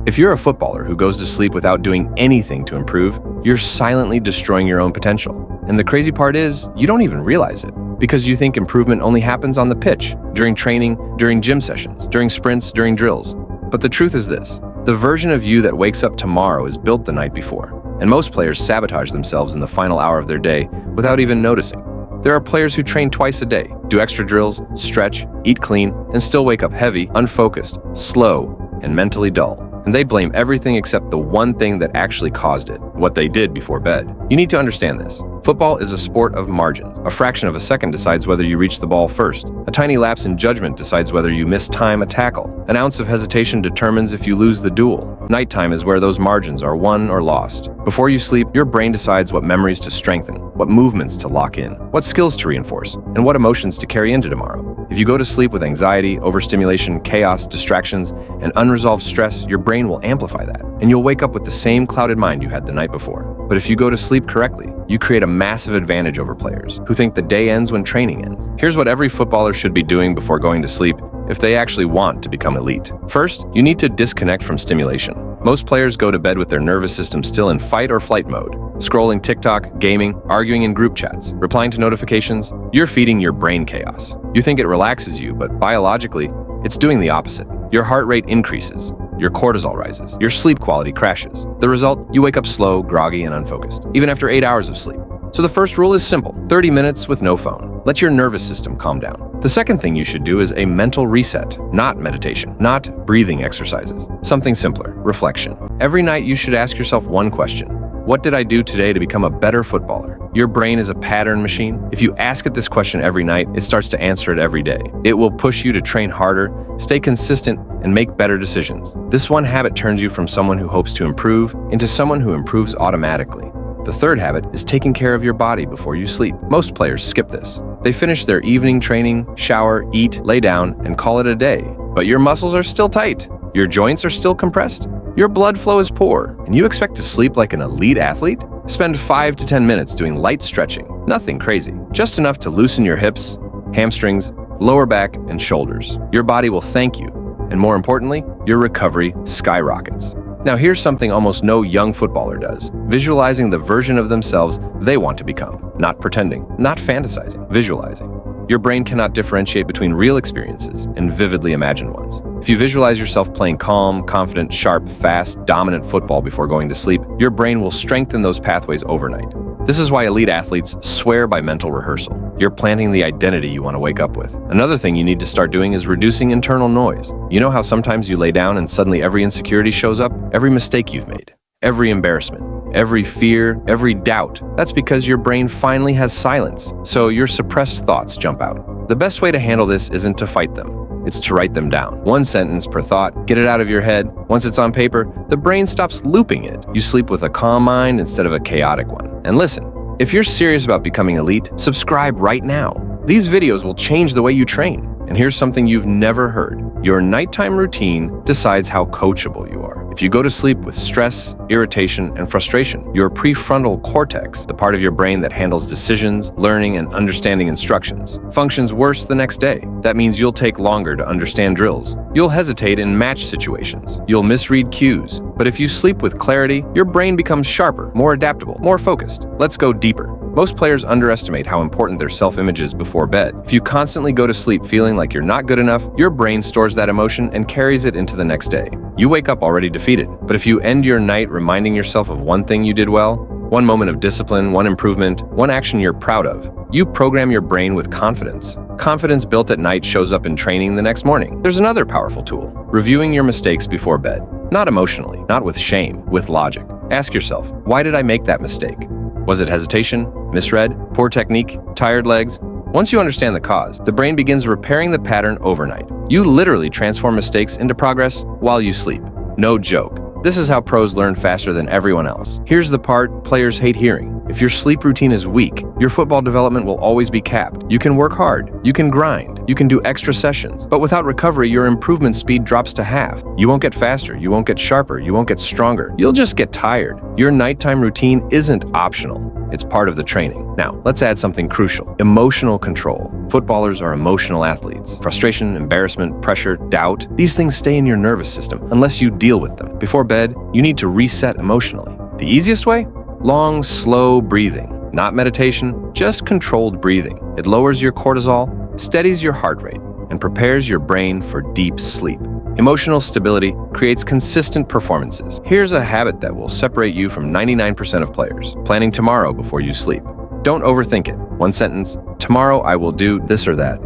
If you're a footballer who goes to sleep without doing anything to improve, you're silently destroying your own potential. And the crazy part is, you don't even realize it, because you think improvement only happens on the pitch, during training, during gym sessions, during sprints, during drills. But the truth is this: the version of you that wakes up tomorrow is built the night before. And most players sabotage themselves in the final hour of their day without even noticing. There are players who train twice a day, do extra drills, stretch, eat clean, and still wake up heavy, unfocused, slow, and mentally dull. And they blame everything except the one thing that actually caused it, what they did before bed. You need to understand this. Football is a sport of margins. A fraction of a second decides whether you reach the ball first. A tiny lapse in judgment decides whether you mistime a tackle. An ounce of hesitation determines if you lose the duel. Nighttime is where those margins are won or lost. Before you sleep, your brain decides what memories to strengthen, what movements to lock in, what skills to reinforce, and what emotions to carry into tomorrow. If you go to sleep with anxiety, overstimulation, chaos, distractions, and unresolved stress, your brain will amplify that, and you'll wake up with the same clouded mind you had the night before. But if you go to sleep correctly, you create a massive advantage over players who think the day ends when training ends. Here's what every footballer should be doing before going to sleep if they actually want to become elite. First, you need to disconnect from stimulation. Most players go to bed with their nervous system still in fight or flight mode. Scrolling TikTok, gaming, arguing in group chats, replying to notifications, you're feeding your brain chaos. You think it relaxes you, but biologically, it's doing the opposite. Your heart rate increases, your cortisol rises, your sleep quality crashes. The result, you wake up slow, groggy, and unfocused, even after 8 hours of sleep. So the first rule is simple: 30 minutes with no phone. Let your nervous system calm down. The second thing you should do is a mental reset, not meditation, not breathing exercises. Something simpler: reflection. Every night you should ask yourself one question: what did I do today to become a better footballer? Your brain is a pattern machine. If you ask it this question every night, it starts to answer it every day. It will push you to train harder, stay consistent, and make better decisions. This one habit turns you from someone who hopes to improve into someone who improves automatically. The third habit is taking care of your body before you sleep. Most players skip this. They finish their evening training, shower, eat, lay down, and call it a day. But your muscles are still tight. Your joints are still compressed. Your blood flow is poor, and you expect to sleep like an elite athlete? Spend 5 to 10 minutes doing light stretching. Nothing crazy. Just enough to loosen your hips, hamstrings, lower back, and shoulders. Your body will thank you. And more importantly, your recovery skyrockets. Now here's something almost no young footballer does: visualizing the version of themselves they want to become. Not pretending, not fantasizing, visualizing. Your brain cannot differentiate between real experiences and vividly imagined ones. If you visualize yourself playing calm, confident, sharp, fast, dominant football before going to sleep, your brain will strengthen those pathways overnight. This is why elite athletes swear by mental rehearsal. You're planting the identity you want to wake up with. Another thing you need to start doing is reducing internal noise. You know how sometimes you lay down and suddenly every insecurity shows up? Every mistake you've made, every embarrassment, every fear, every doubt. That's because your brain finally has silence, so your suppressed thoughts jump out. The best way to handle this isn't to fight them. It's to write them down. One sentence per thought, get it out of your head. Once it's on paper, the brain stops looping it. You sleep with a calm mind instead of a chaotic one. And listen, if you're serious about becoming elite, subscribe right now. These videos will change the way you train. And here's something you've never heard: your nighttime routine decides how coachable you are. If you go to sleep with stress, irritation, and frustration, your prefrontal cortex, the part of your brain that handles decisions, learning, and understanding instructions, functions worse the next day. That means you'll take longer to understand drills. You'll hesitate in match situations. You'll misread cues. But if you sleep with clarity, your brain becomes sharper, more adaptable, more focused. Let's go deeper. Most players underestimate how important their self-image is before bed. If you constantly go to sleep feeling like you're not good enough, your brain stores that emotion and carries it into the next day. You wake up already defeated. But if you end your night reminding yourself of one thing you did well, one moment of discipline, one improvement, one action you're proud of, you program your brain with confidence. Confidence built at night shows up in training the next morning. There's another powerful tool: reviewing your mistakes before bed. Not emotionally, not with shame, with logic. Ask yourself, why did I make that mistake? Was it hesitation, misread, poor technique, tired legs? Once you understand the cause, the brain begins repairing the pattern overnight. You literally transform mistakes into progress while you sleep. No joke. This is how pros learn faster than everyone else. Here's the part players hate hearing. If your sleep routine is weak, your football development will always be capped. You can work hard, you can grind, you can do extra sessions, but without recovery, your improvement speed drops to half. You won't get faster, you won't get sharper, you won't get stronger. You'll just get tired. Your nighttime routine isn't optional. It's part of the training. Now, let's add something crucial: emotional control. Footballers are emotional athletes. Frustration, embarrassment, pressure, doubt, these things stay in your nervous system unless you deal with them. Before bed, you need to reset emotionally. The easiest way? Long, slow breathing. Not meditation, just controlled breathing. It lowers your cortisol, steadies your heart rate, and prepares your brain for deep sleep. Emotional stability creates consistent performances. Here's a habit that will separate you from 99% of players: planning tomorrow before you sleep. Don't overthink it. One sentence: tomorrow I will do this or that.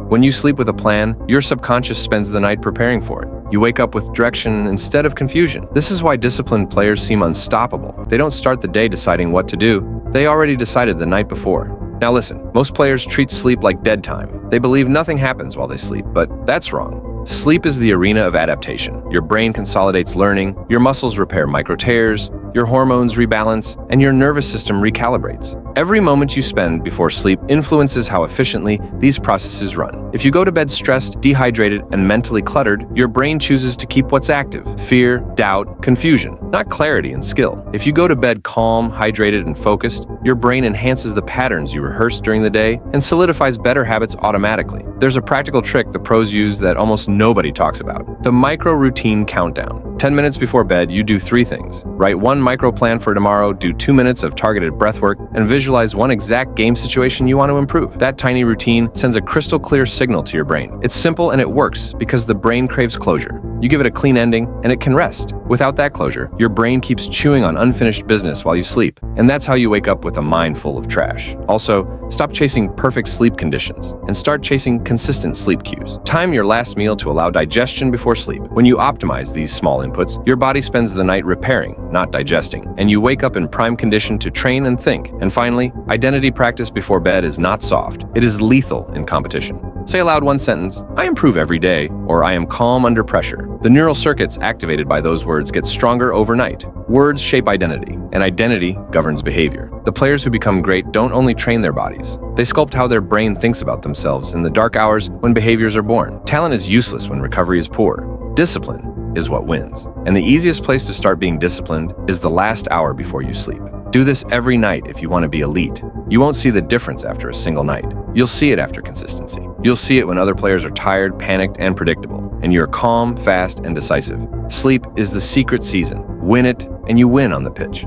When you sleep with a plan, your subconscious spends the night preparing for it. You wake up with direction instead of confusion. This is why disciplined players seem unstoppable. They don't start the day deciding what to do. They already decided the night before. Now listen, most players treat sleep like dead time. They believe nothing happens while they sleep, but that's wrong. Sleep is the arena of adaptation. Your brain consolidates learning, your muscles repair micro tears, your hormones rebalance, and your nervous system recalibrates. Every moment you spend before sleep influences how efficiently these processes run. If you go to bed stressed, dehydrated, and mentally cluttered, your brain chooses to keep what's active: fear, doubt, confusion, not clarity and skill. If you go to bed calm, hydrated, and focused, your brain enhances the patterns you rehearsed during the day and solidifies better habits automatically. There's a practical trick the pros use that almost nobody talks about: the micro routine countdown. 10 minutes before bed, you do 3 things. Write one micro plan for tomorrow, do 2 minutes of targeted breath work, and visualize one exact game situation you want to improve. That tiny routine sends a crystal clear signal to your brain. It's simple and it works because the brain craves closure. You give it a clean ending and it can rest. Without that closure, your brain keeps chewing on unfinished business while you sleep. And that's how you wake up with a mind full of trash. Also, stop chasing perfect sleep conditions and start chasing consistent sleep cues. Time your last meal to allow digestion before sleep. When you optimize these small inputs, your body spends the night repairing, not digesting, and you wake up in prime condition to train and think. And finally, identity practice before bed is not soft. It is lethal in competition. Say aloud one sentence: I improve every day, or I am calm under pressure. The neural circuits activated by those words get stronger overnight. Words shape identity, and identity governs behavior. The players who become great don't only train their bodies. They sculpt how their brain thinks about themselves in the dark hours when behaviors are born. Talent is useless when recovery is poor. Discipline is what wins. And the easiest place to start being disciplined is the last hour before you sleep. Do this every night if you want to be elite. You won't see the difference after a single night. You'll see it after consistency. You'll see it when other players are tired, panicked, and predictable, and you're calm, fast, and decisive. Sleep is the secret season. Win it, and you win on the pitch.